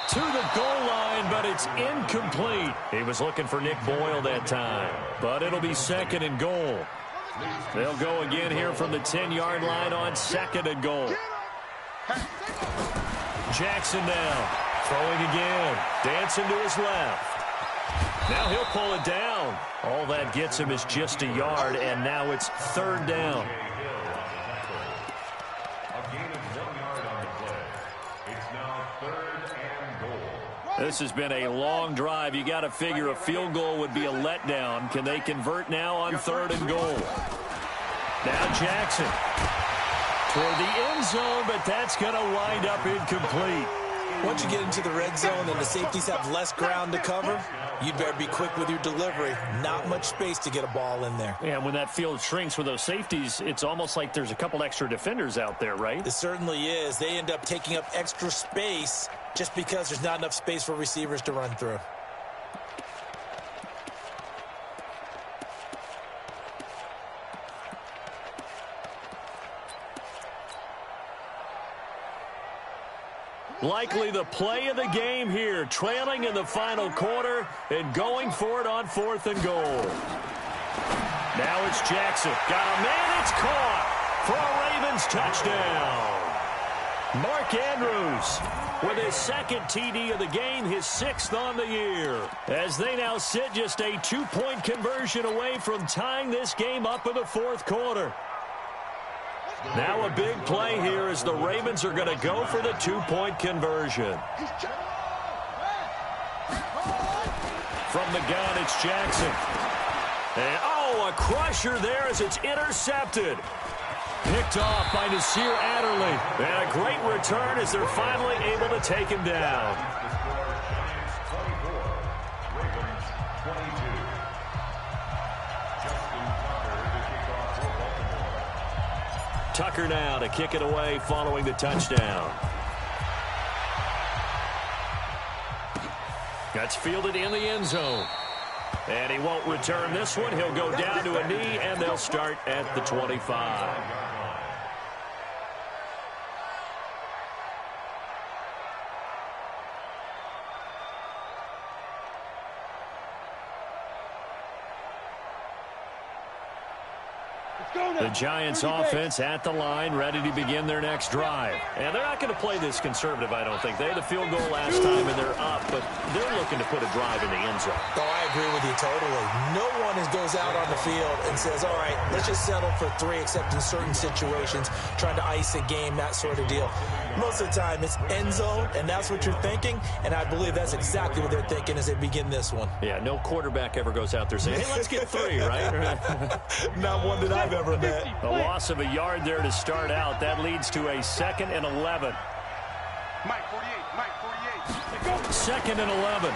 To the goal line, but it's incomplete. He was looking for Nick Boyle that time, but it'll be 2nd and goal. They'll go again here from the 10-yard line on 2nd and goal. Jackson now, throwing again, dancing to his left. Now he'll pull it down. All that gets him is just a yard, and now it's 3rd down. This has been a long drive. You got to figure a field goal would be a letdown. Can they convert now on 3rd and goal? Now Jackson toward the end zone, but that's going to wind up incomplete. Once you get into the red zone and the safeties have less ground to cover, you'd better be quick with your delivery. Not much space to get a ball in there. And when that field shrinks with those safeties, it's almost like there's a couple extra defenders out there, right? It certainly is. They end up taking up extra space just because there's not enough space for receivers to run through. Likely the play of the game here, trailing in the final quarter and going for it on 4th and goal. Now it's Jackson. Got a man, it's caught for a Ravens touchdown. Mark Andrews with his 2nd TD of the game, his 6th on the year. As they now sit just a 2-point conversion away from tying this game up in the 4th quarter. Now a big play here as the Ravens are going to go for the 2-point conversion. From the gun, it's Jackson. And, a crusher there as it's intercepted. Picked off by Nasir Adderley. And a great return as they're finally able to take him down. Tucker now to kick it away following the touchdown. That's fielded in the end zone. And he won't return this one. He'll go down to a knee, and they'll start at the 25. The Giants offense at the line, ready to begin their next drive. And they're not going to play this conservative, I don't think. They had a field goal last time, and they're up, but they're looking to put a drive in the end zone. Oh, I agree with you totally. No one goes out on the field and says, all right, let's just settle for 3, except in certain situations, trying to ice a game, that sort of deal. Most of the time, it's end zone, and that's what you're thinking, and I believe that's exactly what they're thinking as they begin this one. Yeah, no quarterback ever goes out there saying, hey, let's get 3, right? Not one that I've ever met. A loss of a yard there to start out. That leads to a 2nd and 11. Mike 48, Mike 48. 2nd and 11.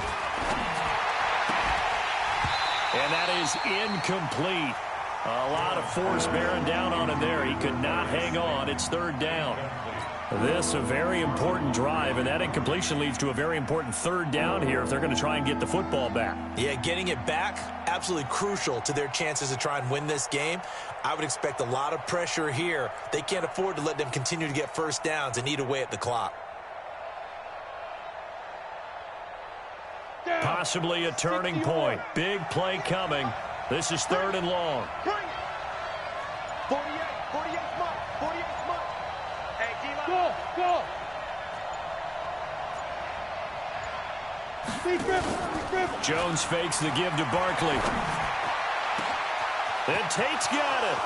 And that is incomplete. A lot of force bearing down on him there. He could not hang on. It's 3rd down. This a very important drive, and that incompletion leads to a very important 3rd down here if they're going to try and get the football back. Yeah, getting it back, absolutely crucial to their chances to try and win this game. I would expect a lot of pressure here. They can't afford to let them continue to get first downs and eat away at the clock. Possibly a turning point. Big play coming. This is 3rd and long. 48 Mike, 48 Mike. Hey, D-line. Go! Jones fakes the give to Barkley. And Tate's got it.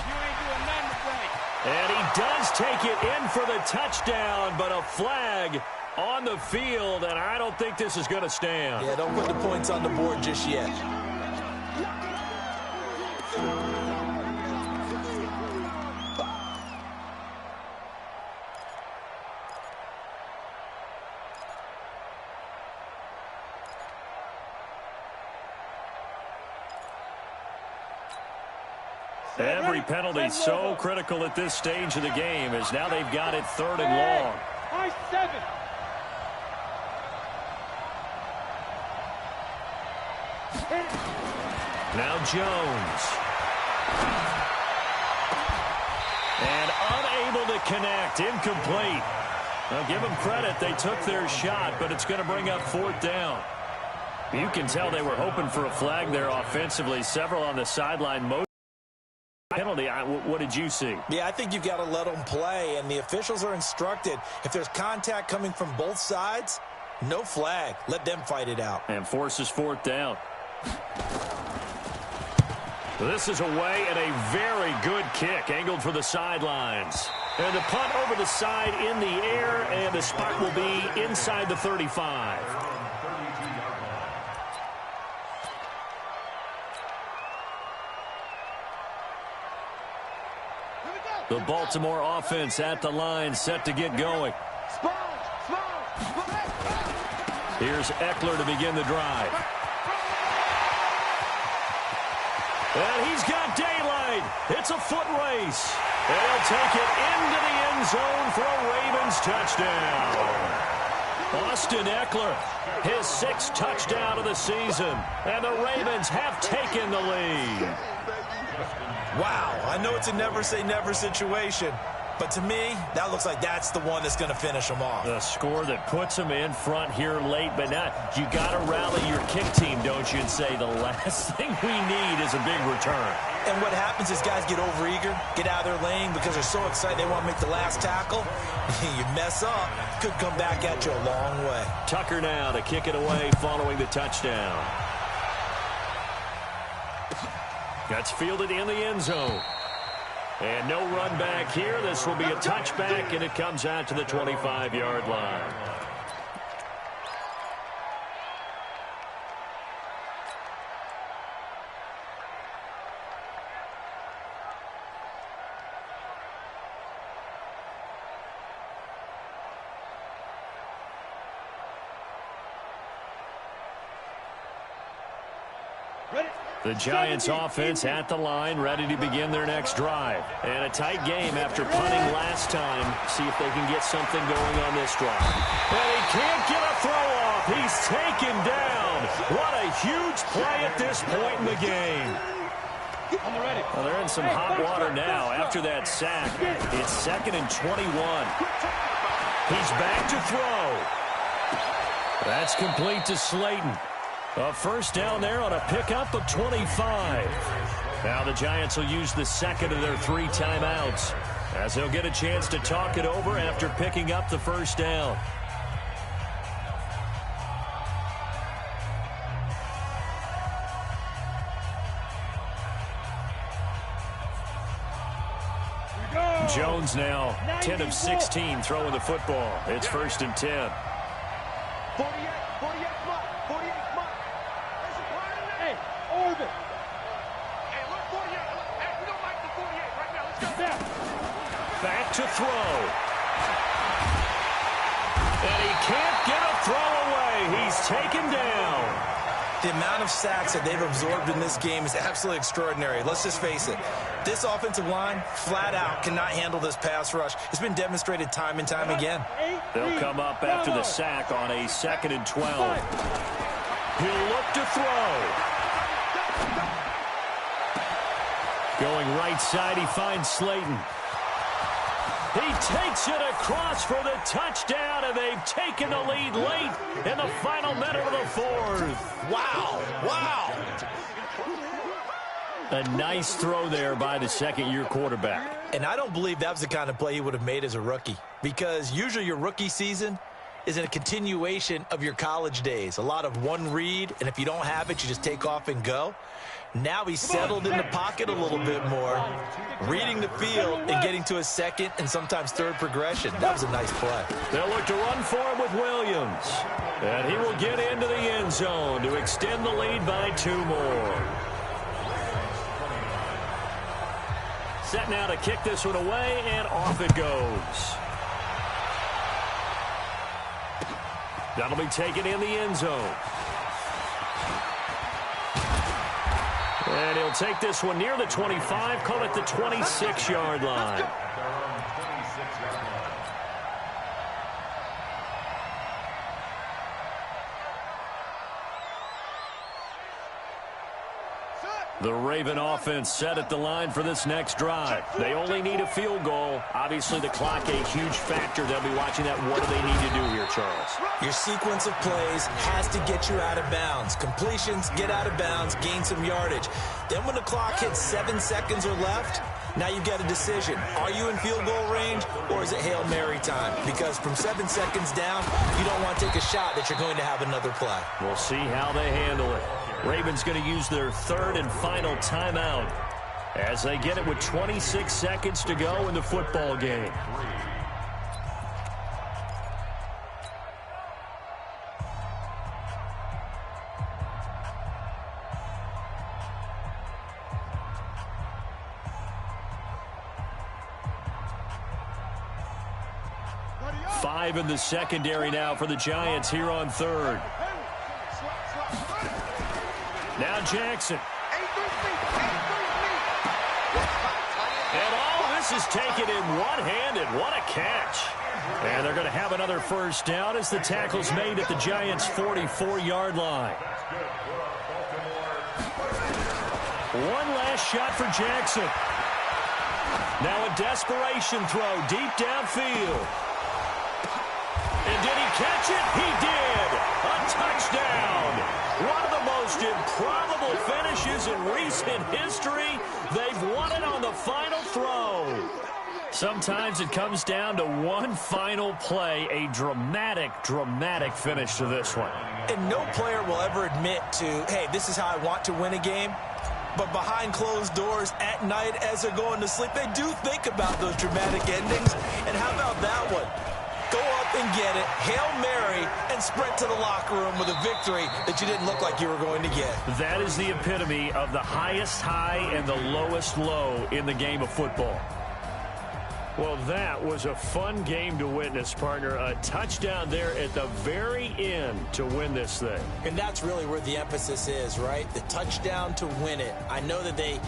You ain't doing nothing today. And he does take it in for the touchdown, but a flag on the field, and I don't think this is going to stand. Yeah, don't put the points on the board just yet. Every penalty so critical at this stage of the game as now they've got it 3rd and long. High 7. Now Jones. And unable to connect. Incomplete. Now give them credit. They took their shot, but it's going to bring up 4th down. You can tell they were hoping for a flag there offensively. Several on the sideline. Most penalty. What did you see? Yeah, I think you've got to let them play, and the officials are instructed. If there's contact coming from both sides, no flag. Let them fight it out. And forces 4th down. This is away and a very good kick angled for the sidelines. And the punt over the side in the air, and the spot will be inside the 35. The Baltimore offense at the line, set to get going. Here's Eckler to begin the drive. And he's got daylight. It's a foot race. And he'll take it into the end zone for a Ravens touchdown. Austin Eckler, his 6th touchdown of the season. And the Ravens have taken the lead. Wow, I know it's a never-say-never situation, but to me, that looks like that's the one that's going to finish them off. The score that puts them in front here late, but not. You got to rally your kick team, don't you, and say the last thing we need is a big return. And what happens is guys get overeager, get out of their lane because they're so excited they want to make the last tackle. You mess up, could come back at you a long way. Tucker now to kick it away following the touchdown. That's fielded in the end zone. And no run back here. This will be a touchback, and it comes out to the 25-yard line. The Giants offense at the line, ready to begin their next drive. And a tight game after punting last time. See if they can get something going on this drive. And he can't get a throw off. He's taken down. What a huge play at this point in the game. Well, they're in some hot water now after that sack. It's 2nd and 21. He's back to throw. That's complete to Slayton. A first down there on a pickup of 25. Now the Giants will use the 2nd of their 3 timeouts as they'll get a chance to talk it over after picking up the first down. Jones now 10 of 16 throwing the football. It's 1st and 10. 48, 48 block, 48 block. Hey, Orbit. Hey, look, 48. Hey, we don't like the 48 right now. Let's go. Back to throw. And he can't get a throw away. He's taken down. The amount of sacks that they've absorbed in this game is absolutely extraordinary. Let's just face it. This offensive line, flat out, cannot handle this pass rush. It's been demonstrated time and time again. They'll come up after the sack on a 2nd and 12. He'll look to throw. Going right side, he finds Slayton. He takes it across for the touchdown, and they've taken the lead late in the final minute of the 4th. Wow, wow. A nice throw there by the second-year quarterback. And I don't believe that was the kind of play he would have made as a rookie, because usually your rookie season is in a continuation of your college days. A lot of one read, and if you don't have it, you just take off and go. Now he's settled in the pocket a little bit more, reading the field and getting to a 2nd and sometimes 3rd progression. That was a nice play. They'll look to run for him with Williams. And he will get into the end zone to extend the lead by 2 more. Set now to kick this one away, and off it goes. That'll be taken in the end zone. And he'll take this one near the 25, call it the 26-yard line. The Raven offense set at the line for this next drive. They only need a field goal. Obviously, the clock a huge factor. They'll be watching that. What do they need to do here, Charles? Your sequence of plays has to get you out of bounds. Completions, get out of bounds, gain some yardage. Then when the clock hits 7 seconds or left, now you've got a decision. Are you in field goal range, or is it Hail Mary time? Because from 7 seconds down, you don't want to take a shot that you're going to have another play. We'll see how they handle it. Ravens going to use their 3rd and final timeout as they get it with 26 seconds to go in the football game. Five in the secondary now for the Giants here on third. Now Jackson. And all this is taken in one-handed. What a catch. And they're going to have another first down as the tackle's made at the Giants' 44-yard line. One last shot for Jackson. Now a desperation throw deep downfield. And did he catch it? He did. A touchdown. One of the most improbable finishes in recent history. They've won it on the final throw. Sometimes it comes down to one final play, a dramatic, dramatic finish to this one. And no player will ever admit to, hey, this is how I want to win a game. But behind closed doors at night as they're going to sleep, they do think about those dramatic endings. And how about that one? Go up and get it, Hail Mary, and sprint to the locker room with a victory that you didn't look like you were going to get. That is the epitome of the highest high and the lowest low in the game of football. Well, that was a fun game to witness, partner. A touchdown there at the very end to win this thing. And that's really where the emphasis is, right? The touchdown to win it. I know that they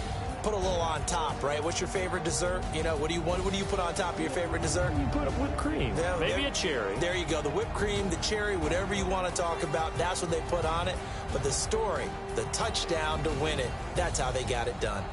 put a little on top, right? What's your favorite dessert? You know, what do you put on top of your favorite dessert? You put whipped cream. Yeah, maybe a cherry. There you go. The whipped cream, the cherry, whatever you want to talk about, that's what they put on it. But the story, the touchdown to win it, that's how they got it done.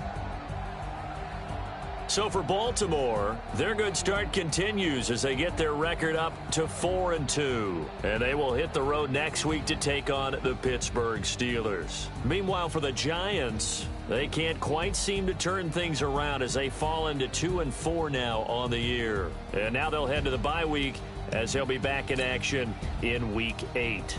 So for Baltimore, their good start continues as they get their record up to 4-2. And they will hit the road next week to take on the Pittsburgh Steelers. Meanwhile, for the Giants, they can't quite seem to turn things around as they fall into 2-4 now on the year. And now they'll head to the bye week as they'll be back in action in Week 8.